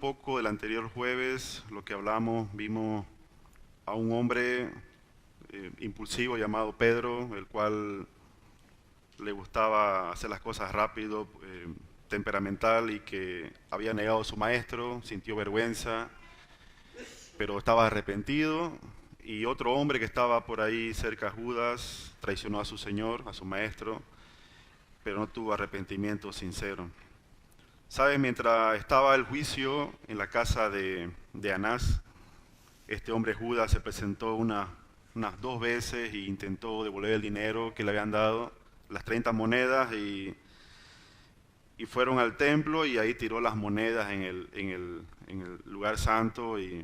poco del anterior jueves, lo que hablamos, vimos a un hombre impulsivo llamado Pedro, el cual le gustaba hacer las cosas rápido, temperamental, y que había negado a su maestro, sintió vergüenza, pero estaba arrepentido. Y otro hombre que estaba por ahí cerca, Judas, traicionó a su señor, a su maestro, pero no tuvo arrepentimiento sincero. ¿Sabes? Mientras estaba el juicio en la casa de Anás, este hombre Judas se presentó unas 2 veces e intentó devolver el dinero que le habían dado, las 30 monedas, y fueron al templo y ahí tiró las monedas en el lugar santo y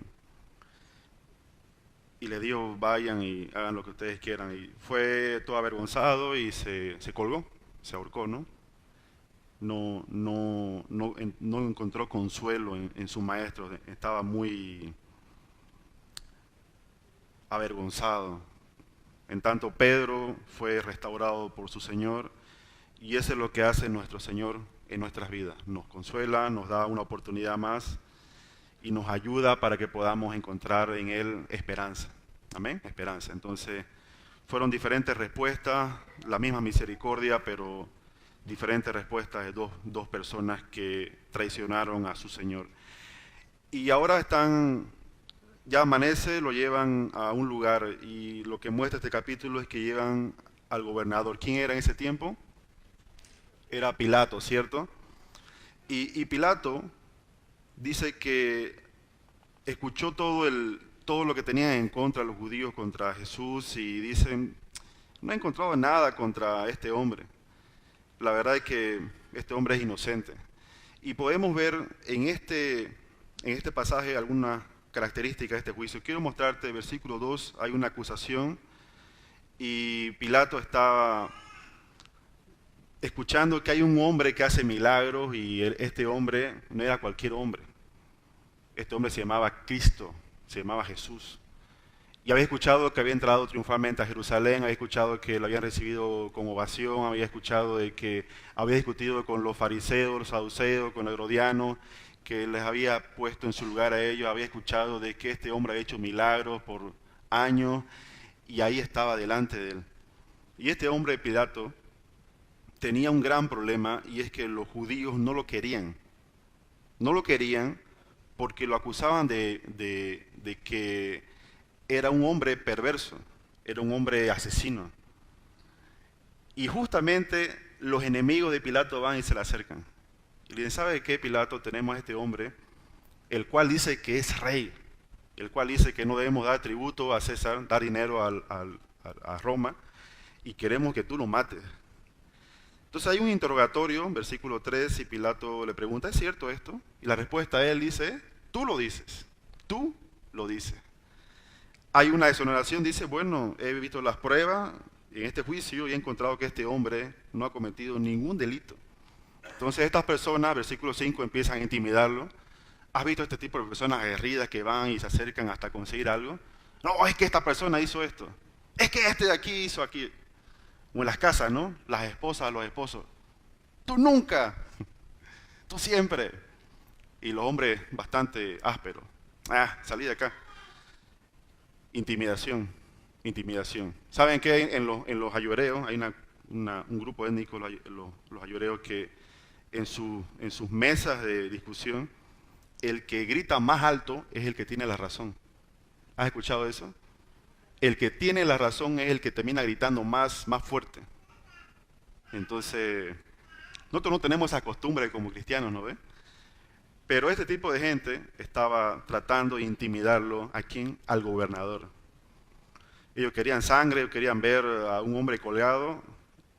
le dijo, vayan y hagan lo que ustedes quieran. Y fue todo avergonzado y se colgó, se ahorcó, ¿no? No encontró consuelo en su maestro, estaba muy avergonzado. En tanto, Pedro fue restaurado por su Señor, y eso es lo que hace nuestro Señor en nuestras vidas. Nos consuela, nos da una oportunidad más y nos ayuda para que podamos encontrar en Él esperanza. Amén, esperanza. Entonces, fueron diferentes respuestas, la misma misericordia, pero diferentes respuestas de dos personas que traicionaron a su Señor. Y ahora ya amanece, lo llevan a un lugar, y lo que muestra este capítulo es que llevan al gobernador. ¿Quién era en ese tiempo? Era Pilato, ¿cierto? Y Pilato dice que escuchó todo lo que tenían en contra los judíos contra Jesús, y dicen, no he encontrado nada contra este hombre. La verdad es que este hombre es inocente. Y podemos ver en este pasaje algunas características de este juicio. Quiero mostrarte, versículo 2, hay una acusación, y Pilato está escuchando que hay un hombre que hace milagros, y este hombre no era cualquier hombre. Este hombre se llamaba Cristo, se llamaba Jesús. Y había escuchado que había entrado triunfalmente a Jerusalén, había escuchado que lo habían recibido con ovación, había escuchado de que había discutido con los fariseos, los saduceos, con los herodianos, que les había puesto en su lugar a ellos, había escuchado de que este hombre había hecho milagros por años, y ahí estaba delante de él. Y este hombre, Pilato, tenía un gran problema, y es que los judíos no lo querían. No lo querían porque lo acusaban de que era un hombre perverso, era un hombre asesino. Y justamente los enemigos de Pilato van y se le acercan. Y le dicen, ¿sabe qué, Pilato? Tenemos a este hombre, el cual dice que es rey, el cual dice que no debemos dar tributo a César, dar dinero a Roma, y queremos que tú lo mates. Entonces hay un interrogatorio, versículo 3, y Pilato le pregunta, ¿es cierto esto? Y la respuesta a él dice, tú lo dices, tú lo dices. Hay una exoneración, dice, bueno, he visto las pruebas en este juicio y he encontrado que este hombre no ha cometido ningún delito. Entonces estas personas, versículo 5, empiezan a intimidarlo. ¿Has visto este tipo de personas aguerridas que van y se acercan hasta conseguir algo? No, es que esta persona hizo esto. Es que este de aquí hizo aquí. O en las casas, ¿no? Las esposas, los esposos. Tú nunca, tú siempre. Y los hombres bastante ásperos. Salí de acá. Intimidación, intimidación. ¿Saben qué? En los ayoreos hay un grupo étnico, los ayoreos, que en sus mesas de discusión, el que grita más alto es el que tiene la razón. ¿Has escuchado eso? El que tiene la razón es el que termina gritando más fuerte. Entonces, nosotros no tenemos esa costumbre como cristianos, ¿no ve? Pero este tipo de gente estaba tratando de intimidarlo. ¿A quién? Al gobernador. Ellos querían sangre, ellos querían ver a un hombre colgado.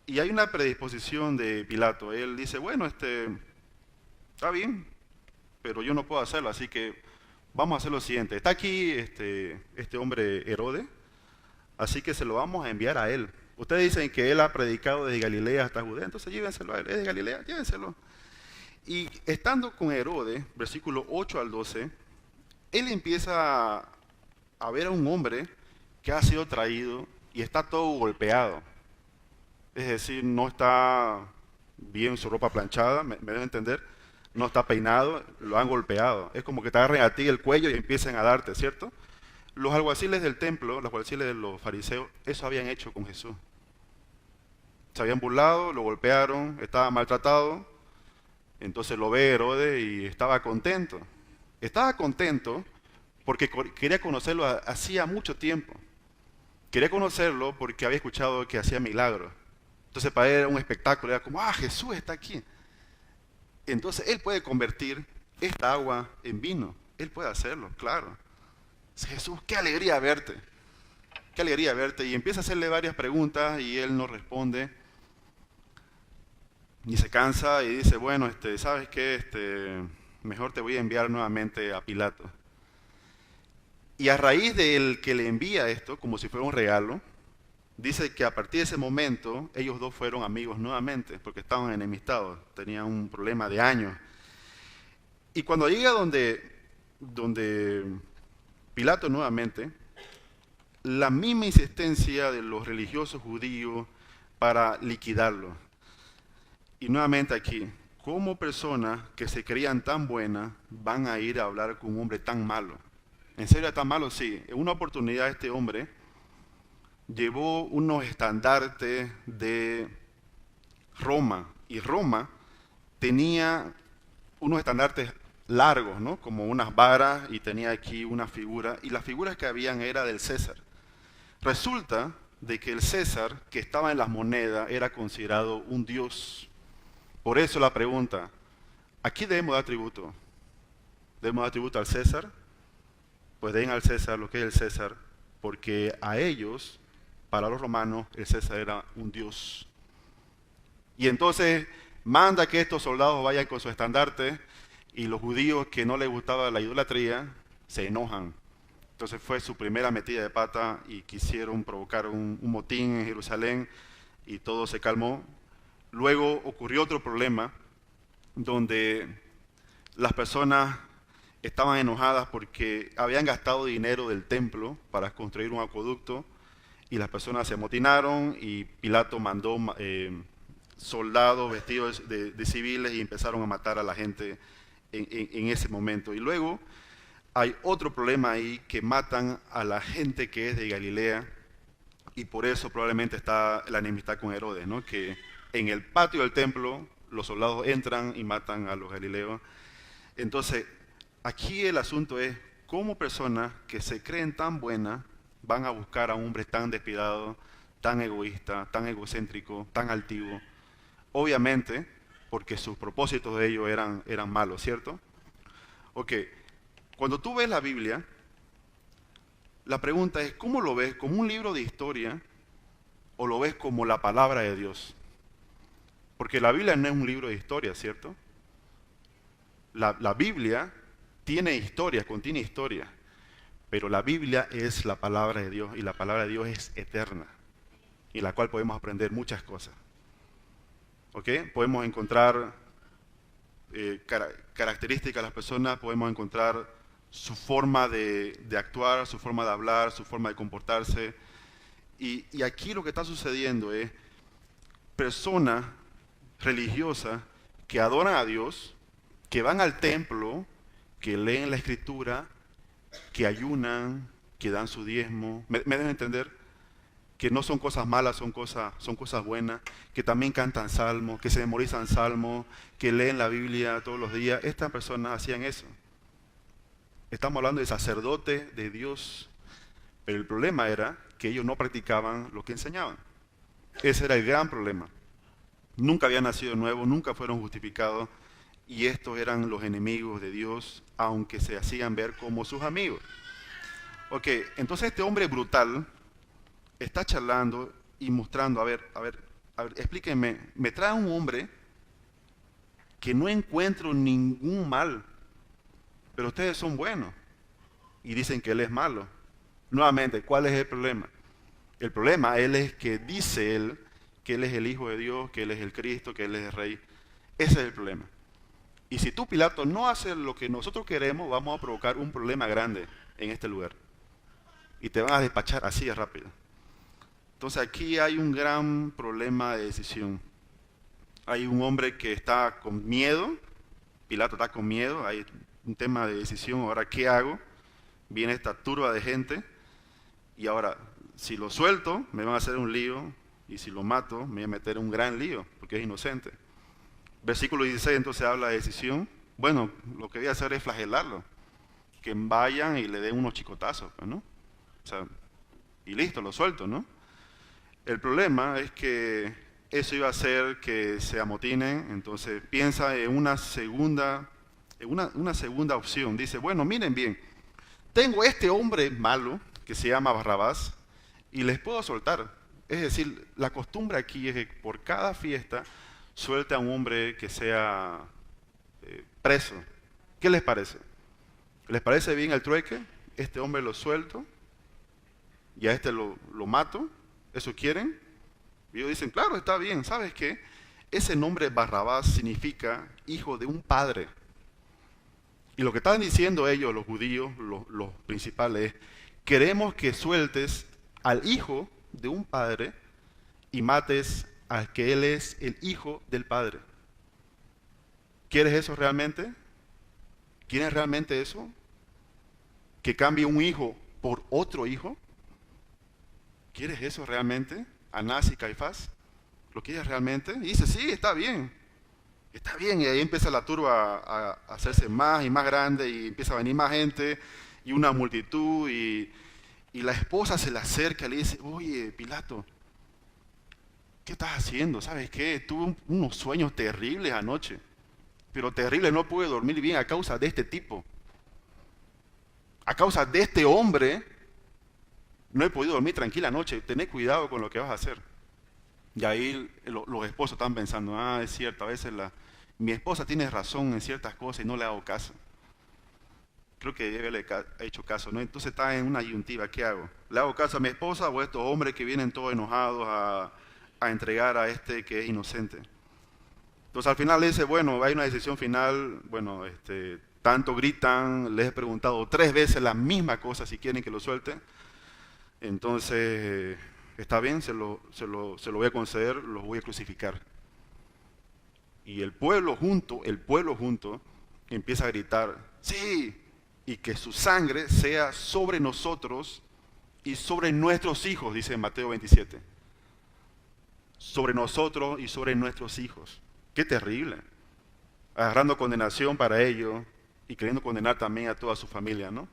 Y hay una predisposición de Pilato. Él dice, bueno, está bien, pero yo no puedo hacerlo, así que vamos a hacer lo siguiente. Está aquí este hombre Herodes, así que se lo vamos a enviar a él. Ustedes dicen que él ha predicado desde Galilea hasta Judea, entonces llévenselo a él. Es de Galilea, llévenselo. Y estando con Herodes, versículo 8 al 12, él empieza a ver a un hombre que ha sido traído y está todo golpeado. Es decir, no está bien su ropa planchada, me deben entender. no está peinado, lo han golpeado. Es como que te agarren a ti el cuello y empiecen a darte, ¿cierto? Los alguaciles del templo, los alguaciles de los fariseos, eso habían hecho con Jesús. Se habían burlado, lo golpearon, estaba maltratado. Entonces lo ve Herodes y estaba contento. Estaba contento porque quería conocerlo hacía mucho tiempo. Quería conocerlo porque había escuchado que hacía milagros. Entonces para él era un espectáculo, era como, Jesús está aquí. Entonces él puede convertir esta agua en vino. Él puede hacerlo, claro. Jesús, qué alegría verte. Qué alegría verte. Y empieza a hacerle varias preguntas y él no responde. Y se cansa y dice, bueno, ¿sabes qué? Mejor te voy a enviar nuevamente a Pilato. Y a raíz del que le envía esto, como si fuera un regalo, dice que a partir de ese momento ellos dos fueron amigos nuevamente, porque estaban enemistados, tenían un problema de años. Y cuando llega donde Pilato nuevamente, la misma insistencia de los religiosos judíos para liquidarlo. Y nuevamente aquí, ¿cómo personas que se creían tan buenas van a ir a hablar con un hombre tan malo? ¿En serio tan malo? Sí. En una oportunidad este hombre llevó unos estandartes de Roma. Y Roma tenía unos estandartes largos, ¿no? Como unas varas y tenía aquí una figura. Y las figuras que habían era del César. Resulta de que el César que estaba en las monedas era considerado un dios. Por eso la pregunta, ¿a quién debemos dar tributo? ¿Debemos dar tributo al César? Pues den al César lo que es el César, porque a ellos, para los romanos, el César era un dios. Y entonces manda que estos soldados vayan con su estandarte y los judíos que no les gustaba la idolatría se enojan. Entonces fue su primera metida de pata y quisieron provocar un motín en Jerusalén y todo se calmó. Luego ocurrió otro problema donde las personas estaban enojadas porque habían gastado dinero del templo para construir un acueducto y las personas se amotinaron y Pilato mandó soldados vestidos de civiles y empezaron a matar a la gente en ese momento. Y luego hay otro problema ahí que matan a la gente que es de Galilea y por eso probablemente está la enemistad con Herodes, ¿no? Que en el patio del templo los soldados entran y matan a los galileos. Entonces, aquí el asunto es cómo personas que se creen tan buenas van a buscar a un hombre tan despiadado, tan egoísta, tan egocéntrico, tan altivo. Obviamente, porque sus propósitos de ellos eran malos, ¿cierto? Ok, cuando tú ves la Biblia, la pregunta es, ¿cómo lo ves? ¿Como un libro de historia o lo ves como la palabra de Dios? Porque la Biblia no es un libro de historia, ¿cierto? La Biblia tiene historia, contiene historia, pero la Biblia es la palabra de Dios y la palabra de Dios es eterna, y la cual podemos aprender muchas cosas. ¿Ok? Podemos encontrar características de las personas, podemos encontrar su forma de actuar, su forma de hablar, su forma de comportarse. Y aquí lo que está sucediendo es personas religiosas que adoran a Dios, que van al templo, que leen la escritura, que ayunan, que dan su diezmo. ¿Me dejan entender? Que no son cosas malas, son cosas buenas, que también cantan salmos, que se memorizan salmos, que leen la Biblia todos los días. Estas personas hacían eso. Estamos hablando de sacerdotes de Dios, pero el problema era que ellos no practicaban lo que enseñaban. Ese era el gran problema. Nunca habían nacido de nuevo, nunca fueron justificados, y estos eran los enemigos de Dios, aunque se hacían ver como sus amigos. Ok, entonces este hombre brutal está charlando y mostrando, a ver, explíquenme, me trae un hombre que no encuentro ningún mal, pero ustedes son buenos y dicen que él es malo. Nuevamente, ¿cuál es el problema? El problema él es que dice él que él es el Hijo de Dios, que él es el Cristo, que él es el Rey. Ese es el problema. Y si tú, Pilato, no haces lo que nosotros queremos, vamos a provocar un problema grande en este lugar. Y te van a despachar así de rápido. Entonces aquí hay un gran problema de decisión. Hay un hombre que está con miedo Pilato está con miedo, hay un tema de decisión, ahora ¿qué hago? Viene esta turba de gente y ahora, si lo suelto, me van a hacer un lío y si lo mato, me voy a meter en un gran lío porque es inocente. Versículo 16 entonces habla de decisión. Bueno, lo que voy a hacer es flagelarlo, que vayan y le den unos chicotazos, pues, ¿no? O sea, y listo, lo suelto, ¿no? El problema es que eso iba a hacer que se amotinen, entonces piensa en una segunda opción. Dice, bueno, miren bien, tengo este hombre malo que se llama Barrabás y les puedo soltar. Es decir, la costumbre aquí es que por cada fiesta suelte a un hombre que sea preso. ¿Qué les parece? ¿Les parece bien el trueque? Este hombre lo suelto y a este lo mato. ¿Eso quieren? Y ellos dicen, claro, está bien. ¿Sabes qué? Ese nombre Barrabás significa hijo de un padre. Y lo que están diciendo ellos, los judíos, los principales, es, queremos que sueltes al hijo de un padre y mates al que él es el hijo del padre. ¿Quieres eso realmente? ¿Quieres realmente eso? ¿Que cambie un hijo por otro hijo? ¿Quieres eso realmente? Anás y Caifás, ¿lo quieres realmente? Y dice, sí, está bien. Está bien, y ahí empieza la turba a hacerse más y más grande y empieza a venir más gente y una multitud y la esposa se le acerca y le dice, oye, Pilato, ¿qué estás haciendo? ¿Sabes qué? Tuve unos sueños terribles anoche, pero terribles, no pude dormir bien a causa de este tipo. A causa de este hombre, no he podido dormir tranquila anoche, tené cuidado con lo que vas a hacer. Y ahí los esposos están pensando, es cierto, a veces mi esposa tiene razón en ciertas cosas y no le hago caso. Creo que ella le ha hecho caso, ¿no? Entonces está en una ayuntiva, ¿qué hago? ¿Le hago caso a mi esposa o a estos hombres que vienen todos enojados a entregar a este que es inocente? Entonces al final le dice, bueno, hay una decisión final, bueno, tanto gritan, les he preguntado 3 veces la misma cosa si quieren que lo suelte. Entonces, está bien, se lo voy a conceder, los voy a crucificar. Y el pueblo junto, empieza a gritar, sí, y que su sangre sea sobre nosotros y sobre nuestros hijos, dice en Mateo 27. Sobre nosotros y sobre nuestros hijos. Qué terrible. Agarrando condenación para ellos y queriendo condenar también a toda su familia, ¿no?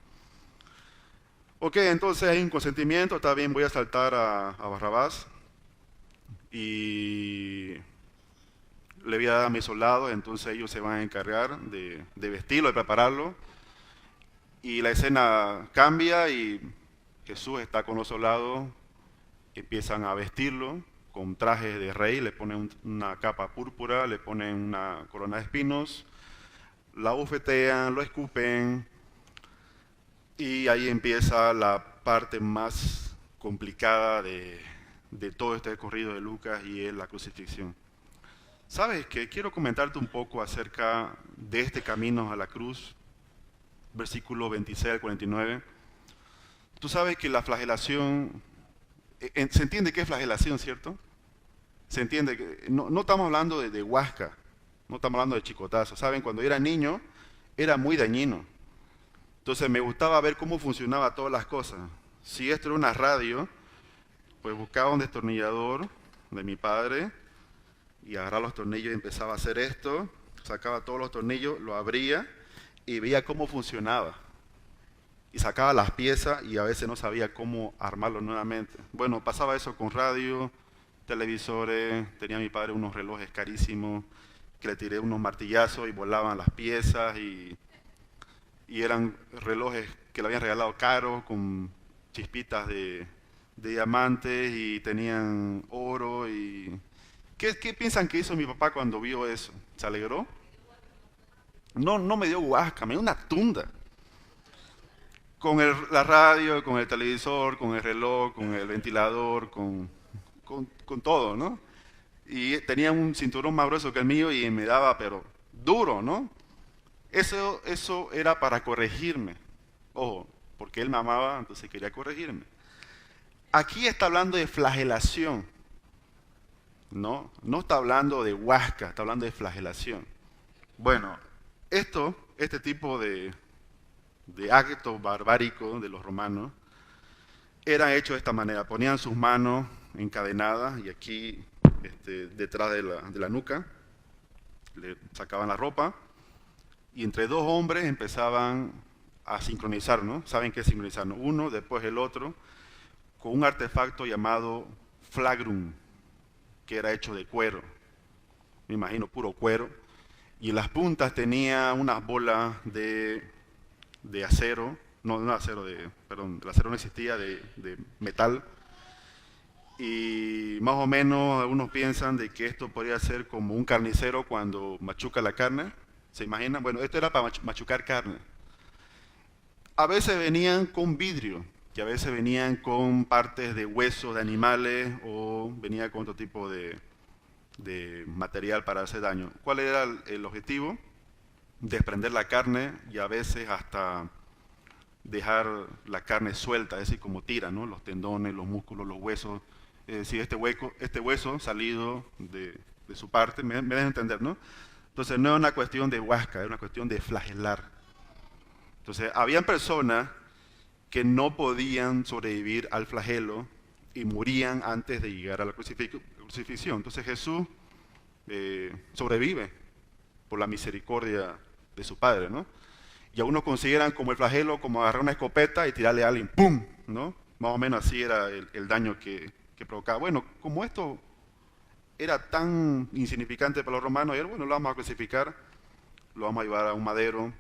Ok, entonces hay un consentimiento, está bien, voy a saltar a Barrabás y le voy a dar a mis soldados, entonces ellos se van a encargar de vestirlo, de prepararlo. Y la escena cambia y Jesús está con los soldados, empiezan a vestirlo con trajes de rey, le ponen una capa púrpura, le ponen una corona de espinos, la bofetean, lo escupen. Y ahí empieza la parte más complicada de todo este recorrido de Lucas y es la crucifixión. ¿Sabes qué? Quiero comentarte un poco acerca de este camino a la cruz, versículo 26 al 49. Tú sabes que la flagelación, se entiende qué es flagelación, ¿cierto? Se entiende que no estamos hablando de huasca, no estamos hablando de chicotazo. ¿Saben? Cuando yo era niño era muy dañino. Entonces me gustaba ver cómo funcionaba todas las cosas. Si esto era una radio, pues buscaba un destornillador de mi padre y agarraba los tornillos y empezaba a hacer esto, sacaba todos los tornillos, lo abría y veía cómo funcionaba. Y sacaba las piezas y a veces no sabía cómo armarlo nuevamente. Bueno, pasaba eso con radio, televisores, tenía mi padre unos relojes carísimos que le tiré unos martillazos y volaban las piezas y eran relojes que le habían regalado caros con chispitas de diamantes y tenían oro y... ¿Qué piensan que hizo mi papá cuando vio eso? ¿Se alegró? No me dio guasca, me dio una tunda. Con la radio, con el televisor, con el reloj, con el ventilador, con todo, ¿no? Y tenía un cinturón más grueso que el mío y me daba, pero duro, ¿no? Eso era para corregirme. Ojo, porque él me amaba, entonces quería corregirme. Aquí está hablando de flagelación. No está hablando de huasca, está hablando de flagelación. Bueno, Este tipo de acto barbárico de los romanos, eran hechos de esta manera. Ponían sus manos encadenadas y aquí detrás de la nuca, le sacaban la ropa y entre dos hombres empezaban a sincronizar, ¿no? ¿Saben qué es sincronizar? ¿No? Uno, después el otro, con un artefacto llamado flagrum, que era hecho de cuero, me imagino puro cuero, y en las puntas tenía unas bolas de acero, no acero, perdón, el acero no existía, de metal, y más o menos algunos piensan de que esto podría ser como un carnicero cuando machuca la carne, ¿se imaginan? Bueno, esto era para machucar carne. A veces venían con vidrio, que a veces venían con partes de huesos de animales o venía con otro tipo de material para hacer daño. ¿Cuál era el objetivo? Desprender la carne y a veces hasta dejar la carne suelta, es decir, como tira, ¿no? Los tendones, los músculos, los huesos. Es decir, este hueso salido de su parte, me dejan entender, ¿no? Entonces no es una cuestión de huasca, es una cuestión de flagelar. Entonces, habían personas que no podían sobrevivir al flagelo y morían antes de llegar a la crucifixión. Entonces Jesús sobrevive por la misericordia de su Padre, ¿no? Y algunos consideran como el flagelo como agarrar una escopeta y tirarle a alguien, ¡pum!, ¿no? Más o menos así era el daño que provocaba. Bueno, como esto era tan insignificante para los romanos, y bueno, lo vamos a crucificar, lo vamos a llevar a un madero,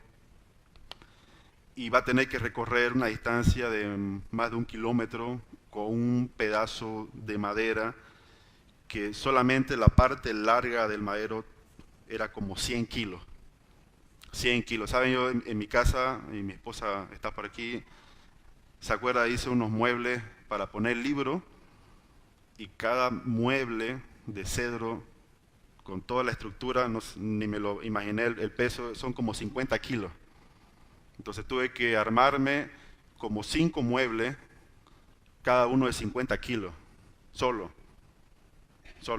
y va a tener que recorrer una distancia de más de 1 kilómetro con un pedazo de madera que solamente la parte larga del madero era como 100 kilos. 100 kilos. Saben, yo en mi casa, y mi esposa está por aquí, ¿se acuerda? Hice unos muebles para poner libros y cada mueble de cedro con toda la estructura, no, ni me lo imaginé, el peso son como 50 kilos. Entonces tuve que armarme como 5 muebles, cada uno de 50 kilos, solo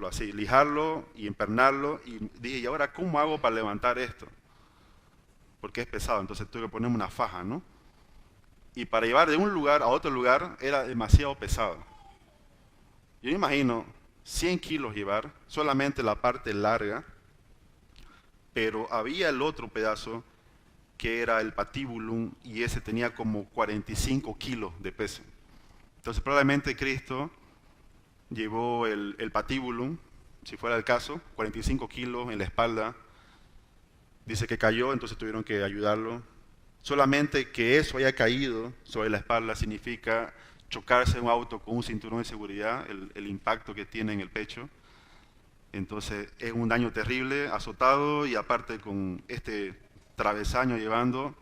así, lijarlo y empernarlo. Y dije, ¿y ahora cómo hago para levantar esto? Porque es pesado, entonces tuve que ponerme una faja, ¿no? Y para llevar de un lugar a otro lugar era demasiado pesado. Yo me imagino 100 kilos llevar, solamente la parte larga, pero había el otro pedazo que era el patíbulum, y ese tenía como 45 kilos de peso. Entonces probablemente Cristo llevó el patíbulum, si fuera el caso, 45 kilos en la espalda. Dice que cayó, entonces tuvieron que ayudarlo. Solamente que eso haya caído sobre la espalda significa chocarse en un auto con un cinturón de seguridad, el impacto que tiene en el pecho. Entonces es un daño terrible, azotado, y aparte con este travesaño llevando.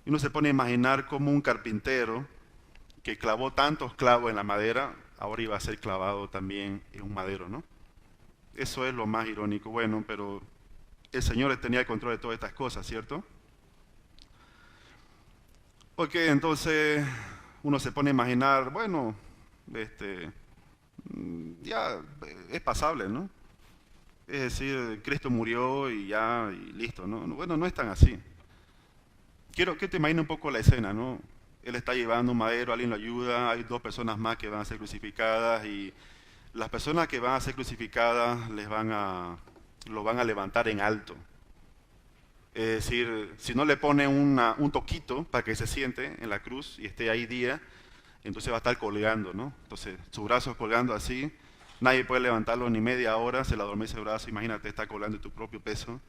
Y uno se pone a imaginar cómo un carpintero que clavó tantos clavos en la madera, ahora iba a ser clavado también en un madero, ¿no? Eso es lo más irónico. Bueno, pero el Señor tenía el control de todas estas cosas, ¿cierto? Porque entonces uno se pone a imaginar, bueno, ya es pasable, ¿no? Es decir, Cristo murió y ya, y listo, ¿no? Bueno, no es tan así. Quiero que te imagines un poco la escena, ¿no? Él está llevando un madero, alguien lo ayuda, hay 2 personas más que van a ser crucificadas, y las personas que van a ser crucificadas lo van a levantar en alto. Es decir, si no le pone un toquito para que se siente en la cruz y esté ahí día, entonces va a estar colgando, ¿no? Entonces, sus brazos colgando así, nadie puede levantarlo ni media hora, se le adormece el brazo, imagínate, está colgando tu propio peso.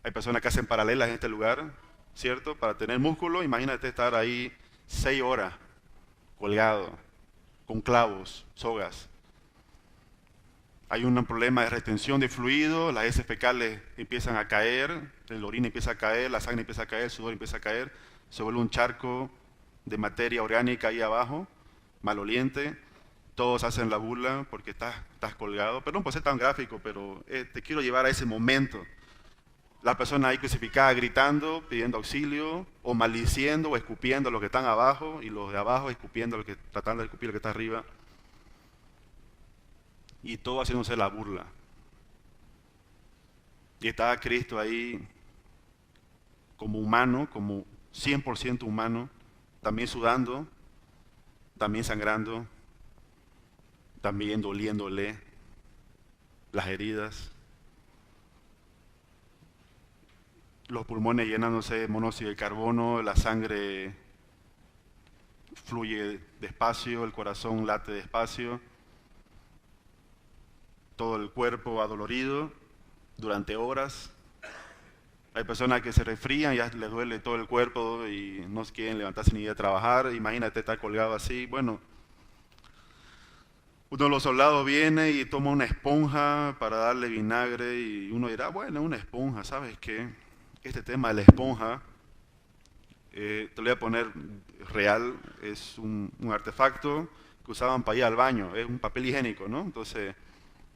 Hay personas que hacen paralelas en este lugar, ¿cierto? Para tener músculo, imagínate estar ahí 6 horas colgado, con clavos, sogas. Hay un problema de retención de fluido, las heces fecales empiezan a caer, el orina empieza a caer, la sangre empieza a caer, el sudor empieza a caer, se vuelve un charco de materia orgánica ahí abajo, maloliente. Todos hacen la burla porque estás colgado. Perdón por ser tan gráfico, pero te quiero llevar a ese momento. La persona ahí crucificada gritando, pidiendo auxilio, o maldiciendo o escupiendo a los que están abajo, y los de abajo escupiendo a los que, tratando de escupir a los que está arriba. Y todo haciéndose la burla. Y estaba Cristo ahí como humano, como 100% humano, también sudando, también sangrando, también doliéndole las heridas, los pulmones llenándose de monóxido de carbono, la sangre fluye despacio, el corazón late despacio, todo el cuerpo adolorido durante horas. Hay personas que se resfrían, ya les duele todo el cuerpo y no quieren levantarse ni ir a trabajar. Imagínate estar colgado así. Bueno, uno de los soldados viene y toma una esponja para darle vinagre y uno dirá, bueno, una esponja, ¿sabes qué? Este tema de la esponja, te lo voy a poner real, es un artefacto que usaban para ir al baño, es un papel higiénico, ¿no? Entonces,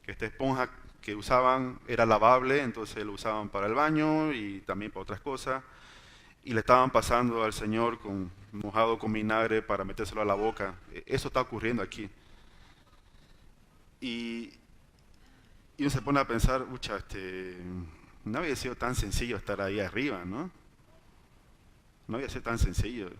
esta esponja que usaban era lavable, entonces lo usaban para el baño y también para otras cosas. Y le estaban pasando al Señor mojado con vinagre para metérselo a la boca. Eso está ocurriendo aquí. Y, y uno se pone a pensar, pucha, no había sido tan sencillo estar ahí arriba, ¿no? No había sido tan sencillo.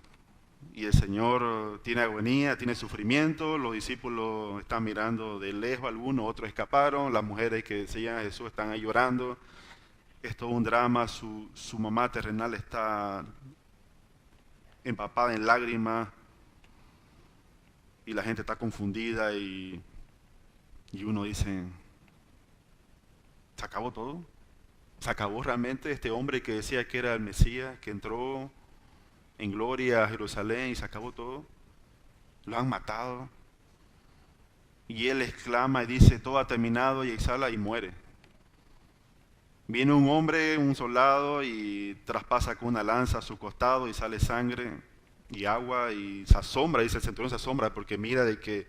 Y el Señor tiene agonía, tiene sufrimiento, los discípulos están mirando de lejos, algunos, otros escaparon, las mujeres que seguían a Jesús están ahí llorando. Es todo un drama, su mamá terrenal está empapada en lágrimas y la gente está confundida y uno dice, ¿se acabó todo? ¿Se acabó realmente este hombre que decía que era el Mesías, que entró en gloria a Jerusalén y se acabó todo? Lo han matado. Y él exclama y dice, todo ha terminado, y exhala y muere. Viene un hombre, un soldado, y traspasa con una lanza a su costado y sale sangre y agua y se asombra, dice el centurión, se asombra porque mira de que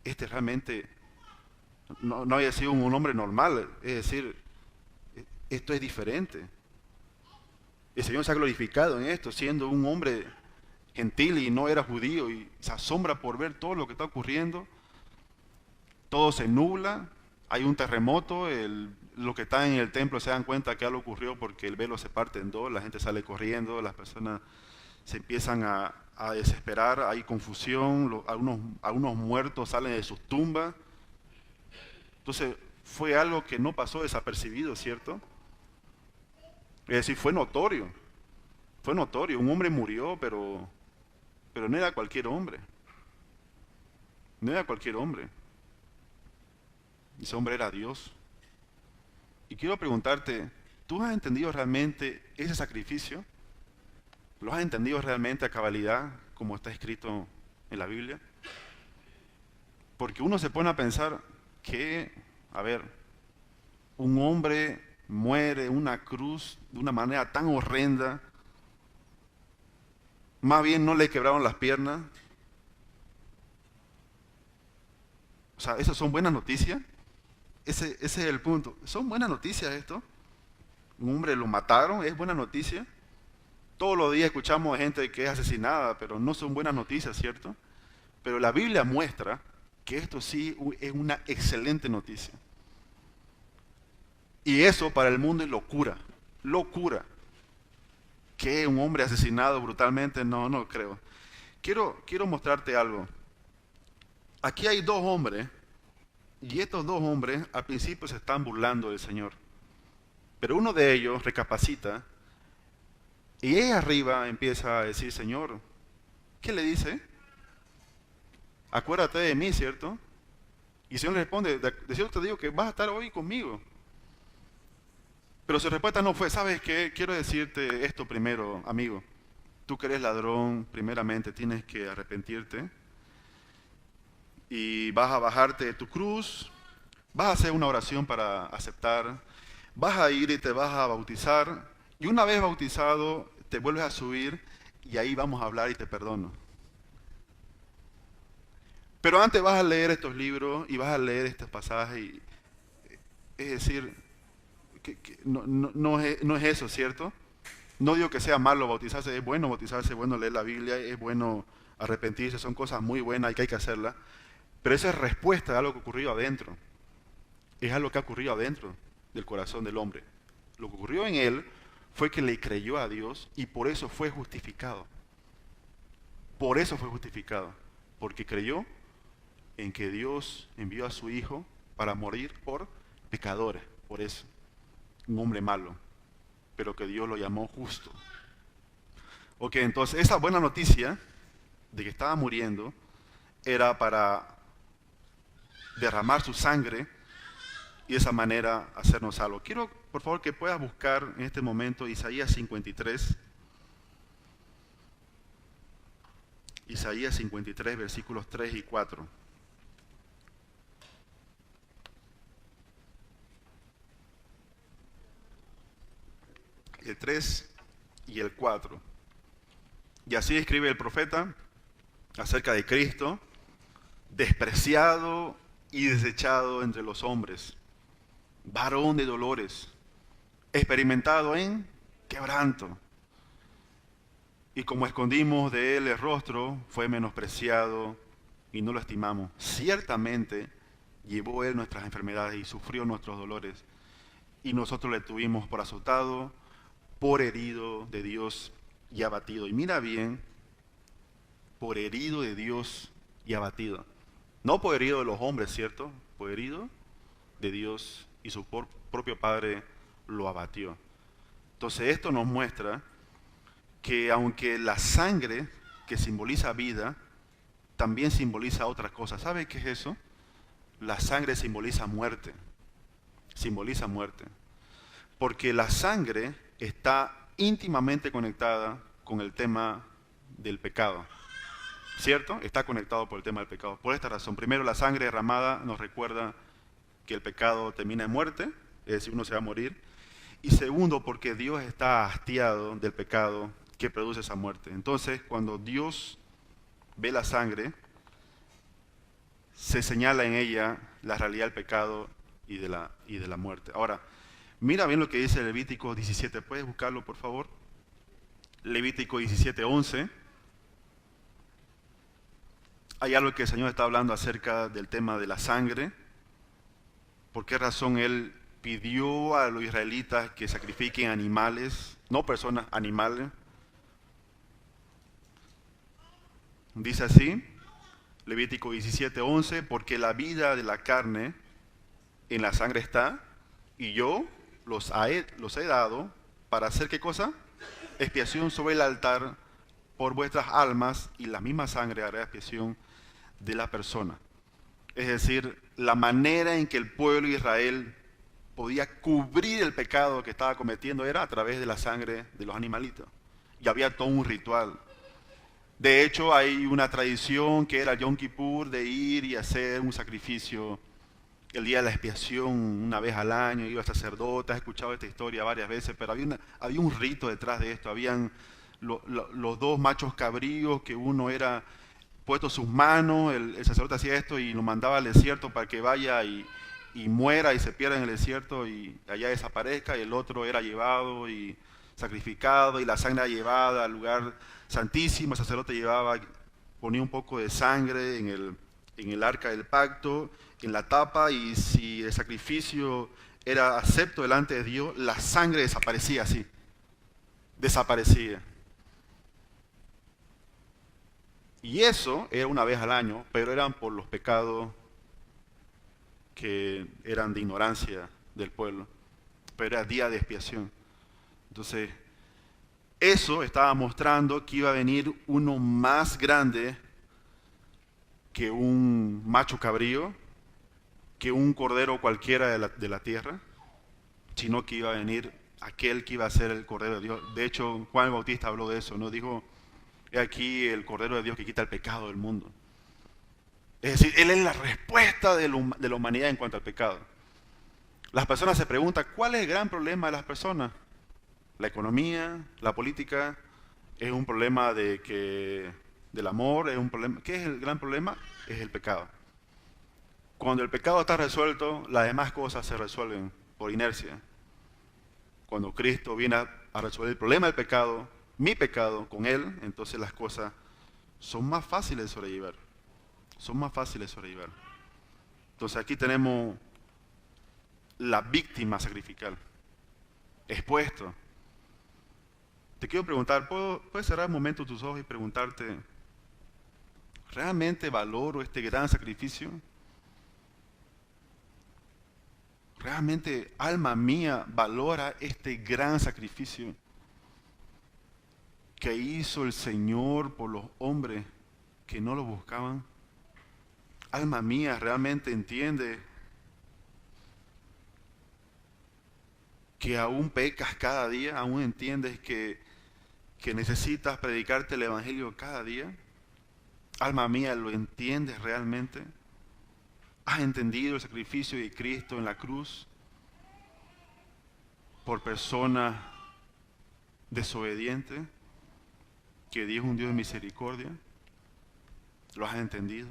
este realmente no había sido un hombre normal, es decir, esto es diferente. El Señor se ha glorificado en esto, siendo un hombre gentil y no era judío, y se asombra por ver todo lo que está ocurriendo. Todo se nubla, hay un terremoto, los que están en el templo se dan cuenta que algo ocurrió porque el velo se parte en dos, la gente sale corriendo, las personas se empiezan a desesperar, hay confusión, algunos muertos salen de sus tumbas. Entonces fue algo que no pasó desapercibido, ¿cierto? Es decir, fue notorio, un hombre murió, pero no era cualquier hombre, no era cualquier hombre, ese hombre era Dios. Y quiero preguntarte, ¿tú has entendido realmente ese sacrificio? ¿Lo has entendido realmente a cabalidad como está escrito en la Biblia? Porque uno se pone a pensar que, a ver, un hombre muere en una cruz de una manera tan horrenda, más bien no le quebraron las piernas. O sea, ¿esas son buenas noticias? Ese es el punto. ¿Son buenas noticias esto? Un hombre lo mataron, ¿es buena noticia? Todos los días escuchamos de gente que es asesinada, pero no son buenas noticias, ¿cierto? Pero la Biblia muestra que esto sí es una excelente noticia. Y eso para el mundo es locura, locura. ¿Qué? ¿Un hombre asesinado brutalmente? No creo. Quiero mostrarte algo. Aquí hay dos hombres, y estos dos hombres al principio se están burlando del Señor. Pero uno de ellos recapacita y ahí arriba empieza a decir, Señor, ¿qué le dice? Acuérdate de mí, ¿cierto? Y el Señor le responde, de cierto te digo que vas a estar hoy conmigo. Pero su respuesta no fue, ¿sabes qué? Quiero decirte esto primero, amigo. Tú que eres ladrón, primeramente tienes que arrepentirte y vas a bajarte de tu cruz, vas a hacer una oración para aceptar, vas a ir y te vas a bautizar, y una vez bautizado te vuelves a subir y ahí vamos a hablar y te perdono. Pero antes vas a leer estos libros y vas a leer estos pasajes, es decir, que no es eso, ¿cierto? No digo que sea malo bautizarse, es bueno leer la Biblia, es bueno arrepentirse, son cosas muy buenas y que hay que hacerlas, pero esa es respuesta a algo que ocurrió adentro, es algo que ha ocurrido adentro del corazón del hombre. Lo que ocurrió en él fue que le creyó a Dios y por eso fue justificado. Por eso fue justificado, porque creyó en que Dios envió a su Hijo para morir por pecadores, por eso, un hombre malo, pero que Dios lo llamó justo. Ok, entonces esa buena noticia de que estaba muriendo era para derramar su sangre y de esa manera hacernos salvos. Quiero, por favor, que puedas buscar en este momento Isaías 53. Isaías 53, versículos 3 y 4. El 3 y el 4. Y así escribe el profeta acerca de Cristo, despreciado y desechado entre los hombres, varón de dolores, experimentado en quebranto. Y como escondimos de él el rostro, fue menospreciado y no lo estimamos. Ciertamente llevó él nuestras enfermedades y sufrió nuestros dolores. Y nosotros le tuvimos por azotado, por herido de Dios y abatido. Y mira bien, por herido de Dios y abatido. No por herido de los hombres, ¿cierto? Por herido de Dios y su propio Padre lo abatió. Entonces esto nos muestra que aunque la sangre que simboliza vida, también simboliza otra cosa. ¿Sabe qué es eso? La sangre simboliza muerte. Simboliza muerte. Porque la sangre está íntimamente conectada con el tema del pecado. ¿Cierto? Está conectado por el tema del pecado. Por esta razón, primero, la sangre derramada nos recuerda que el pecado termina en muerte, es decir, uno se va a morir. Y segundo, porque Dios está hastiado del pecado que produce esa muerte. Entonces, cuando Dios ve la sangre, se señala en ella la realidad del pecado y de la muerte. Ahora, mira bien lo que dice Levítico 17. ¿Puedes buscarlo, por favor? Levítico 17:11. Hay algo que el Señor está hablando acerca del tema de la sangre. ¿Por qué razón Él pidió a los israelitas que sacrifiquen animales, no personas, animales? Dice así, Levítico 17:11, porque la vida de la carne en la sangre está, y yo los he dado para hacer ¿qué cosa? Expiación sobre el altar por vuestras almas, y la misma sangre hará expiación de la persona. Es decir, la manera en que el pueblo de Israel podía cubrir el pecado que estaba cometiendo era a través de la sangre de los animalitos. Y había todo un ritual. De hecho, hay una tradición que era Yom Kippur de ir y hacer un sacrificio el día de la expiación una vez al año. Iba el sacerdote, has escuchado esta historia varias veces, pero había un rito detrás de esto. Habían los dos machos cabríos que uno era puesto sus manos, el sacerdote hacía esto y lo mandaba al desierto para que vaya y muera y se pierda en el desierto y allá desaparezca, y el otro era llevado y sacrificado y la sangre era llevada al lugar santísimo. El sacerdote ponía un poco de sangre en el arca del pacto, en la tapa, y si el sacrificio era acepto delante de Dios, la sangre desaparecía así, desaparecía. Y eso era una vez al año, pero eran por los pecados que eran de ignorancia del pueblo, pero era día de expiación. Entonces, eso estaba mostrando que iba a venir uno más grande que un macho cabrío, que un cordero cualquiera de la tierra, sino que iba a venir aquel que iba a ser el Cordero de Dios. De hecho, Juan el Bautista habló de eso, ¿no? Dijo, he aquí el Cordero de Dios que quita el pecado del mundo. Es decir, Él es la respuesta de la humanidad en cuanto al pecado. Las personas se preguntan, ¿cuál es el gran problema de las personas? La economía, la política, es un problema del amor, es un problema. ¿Qué es el gran problema? Es el pecado. Cuando el pecado está resuelto, las demás cosas se resuelven por inercia. Cuando Cristo viene a resolver el problema del pecado, mi pecado con Él, entonces las cosas son más fáciles de sobrellevar. Son más fáciles de sobrellevar. Entonces aquí tenemos la víctima sacrificial, expuesto. Te quiero preguntar, ¿puedes cerrar un momento tus ojos y preguntarte, ¿realmente valoro este gran sacrificio? ¿Realmente, alma mía, valora este gran sacrificio que hizo el Señor por los hombres que no lo buscaban? Alma mía, ¿realmente entiende que aún pecas cada día? ¿Aún entiendes que necesitas predicarte el Evangelio cada día? Alma mía, ¿lo entiendes realmente? ¿Has entendido el sacrificio de Cristo en la cruz por personas desobedientes? Que Dios es un Dios de misericordia. ¿Lo has entendido?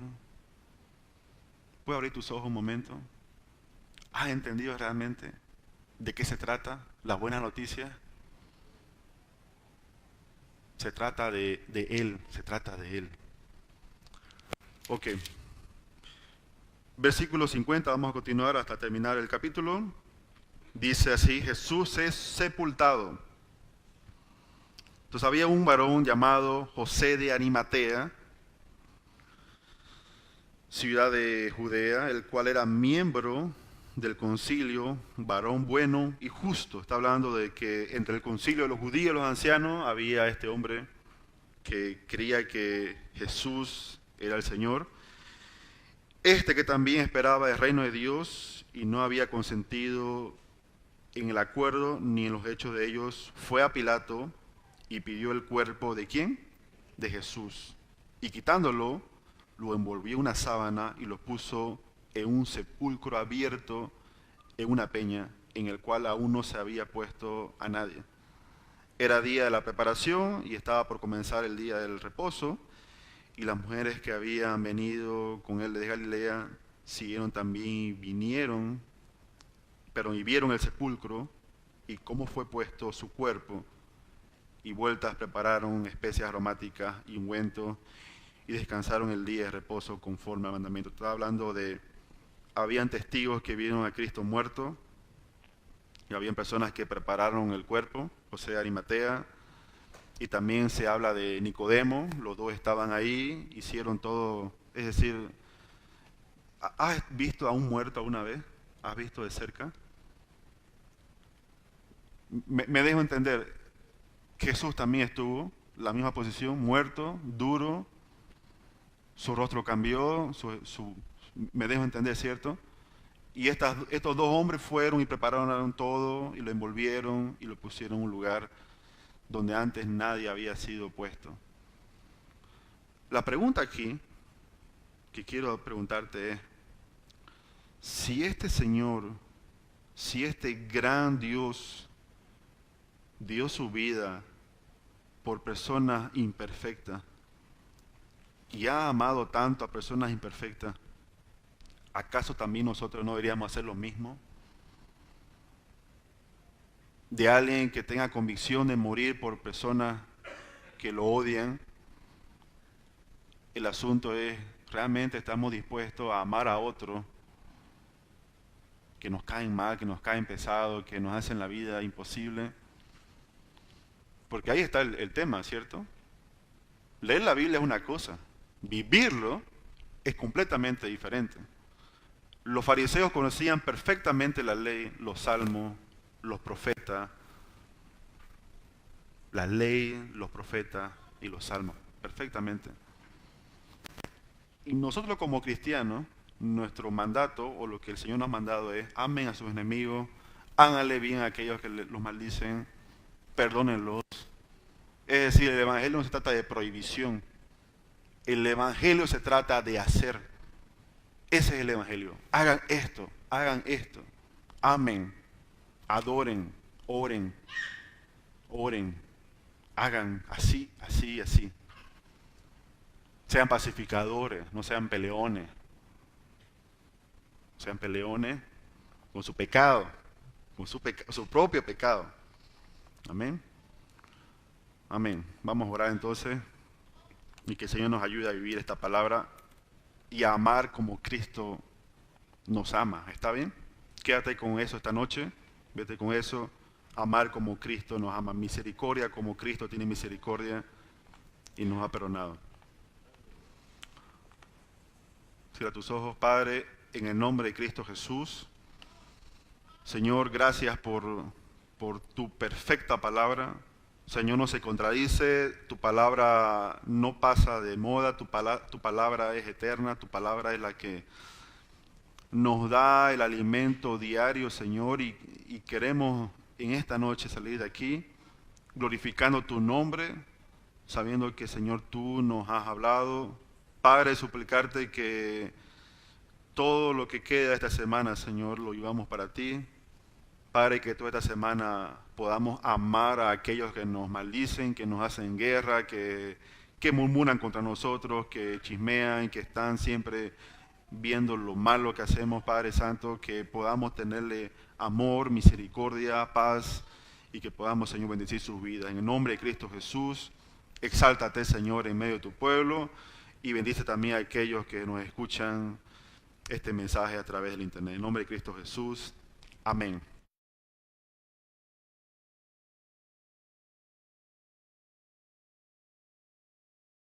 ¿Puedes abrir tus ojos un momento? ¿Has entendido realmente de qué se trata la buena noticia? Se trata de Él, se trata de Él. Ok. Versículo 50, vamos a continuar hasta terminar el capítulo. Dice así, Jesús es sepultado. Entonces había un varón llamado José de Arimatea, ciudad de Judea, el cual era miembro del concilio, varón bueno y justo. Está hablando de que entre el concilio de los judíos y los ancianos había este hombre que creía que Jesús era el Señor. Este que también esperaba el reino de Dios y no había consentido en el acuerdo ni en los hechos de ellos, fue a Pilato y pidió el cuerpo ¿de quién? De Jesús. Y quitándolo, lo envolvió en una sábana y lo puso en un sepulcro abierto en una peña, en el cual aún no se había puesto a nadie. Era día de la preparación y estaba por comenzar el día del reposo, y las mujeres que habían venido con él de Galilea siguieron también y vinieron, y vieron el sepulcro y cómo fue puesto su cuerpo, y vueltas prepararon especias aromáticas y ungüentos, y descansaron el día de reposo conforme al mandamiento. Estaba hablando de, habían testigos que vieron a Cristo muerto, y habían personas que prepararon el cuerpo, José de Arimatea, y también se habla de Nicodemo, los dos estaban ahí, hicieron todo, es decir, ¿has visto a un muerto alguna vez? ¿Has visto de cerca? Me dejo entender, Jesús también estuvo, la misma posición, muerto, duro, su rostro cambió, me dejo entender, ¿cierto? Y estos dos hombres fueron y prepararon todo y lo envolvieron y lo pusieron en un lugar donde antes nadie había sido puesto. La pregunta aquí que quiero preguntarte es, si este Señor, si este gran Dios dio su vida por personas imperfectas y ha amado tanto a personas imperfectas, ¿acaso también nosotros no deberíamos hacer lo mismo? De alguien que tenga convicción de morir por personas que lo odian. El asunto es, ¿realmente estamos dispuestos a amar a otros que nos caen mal, que nos caen pesados, que nos hacen la vida imposible? Porque ahí está el tema, ¿cierto? Leer la Biblia es una cosa, vivirlo es completamente diferente. Los fariseos conocían perfectamente la ley, los salmos, los profetas, la ley, los profetas y los salmos, perfectamente. Y nosotros como cristianos, nuestro mandato o lo que el Señor nos ha mandado es, amen a sus enemigos, háganle bien a aquellos que los maldicen, perdónenlos. Es decir, el Evangelio no se trata de prohibición, el Evangelio se trata de hacer. Ese es el Evangelio. Hagan esto, amen, adoren, oren, hagan así, así, así. Sean pacificadores, no sean peleones. Sean peleones con su pecado, con su propio pecado. Amén. Amén. Vamos a orar entonces y que el Señor nos ayude a vivir esta palabra y a amar como Cristo nos ama. ¿Está bien? Quédate con eso esta noche. Vete con eso. amar como Cristo nos ama, misericordia como Cristo tiene misericordia y nos ha perdonado. Cierra tus ojos, Padre, en el nombre de Cristo Jesús. Señor, gracias por tu perfecta palabra. Señor, no se contradice, tu palabra no pasa de moda, tu palabra es eterna, tu palabra es la que nos da el alimento diario, Señor, y queremos en esta noche salir de aquí glorificando tu nombre, sabiendo que, Señor, tú nos has hablado. Padre, suplicarte que todo lo que queda esta semana, Señor, lo llevamos para ti. Padre, que toda esta semana podamos amar a aquellos que nos maldicen, que nos hacen guerra, que murmuran contra nosotros, que chismean, que están siempre viendo lo malo que hacemos, Padre Santo, que podamos tenerle amor, misericordia, paz, y que podamos, Señor, bendecir sus vidas. En el nombre de Cristo Jesús, exáltate, Señor, en medio de tu pueblo, y bendice también a aquellos que nos escuchan este mensaje a través del internet. En el nombre de Cristo Jesús, amén.